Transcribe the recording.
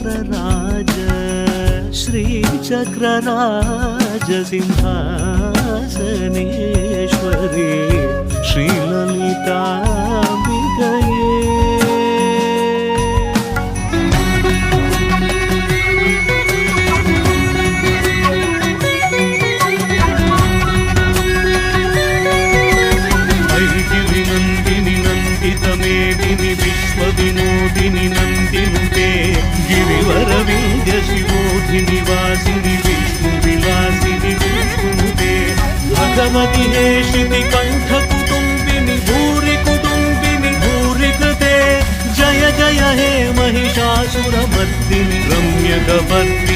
चक्रराज श्रीचक्रराज सिंहासनेश्वरी श्रीललिताम्बिकये मेदिनि विश्वविनोदिनि नन्दिनुते गिरिवरविन्द्य शिवोधिनि वासिनि विष्णुविलासिनि विष्णुनुते भगवति हेशिति कण्ठकुटुम्बिनि भूरि कुटुम्बिनि भूरि कृते जय जय हे महिषासुरमर्दिनि रम्यकपर्दिनि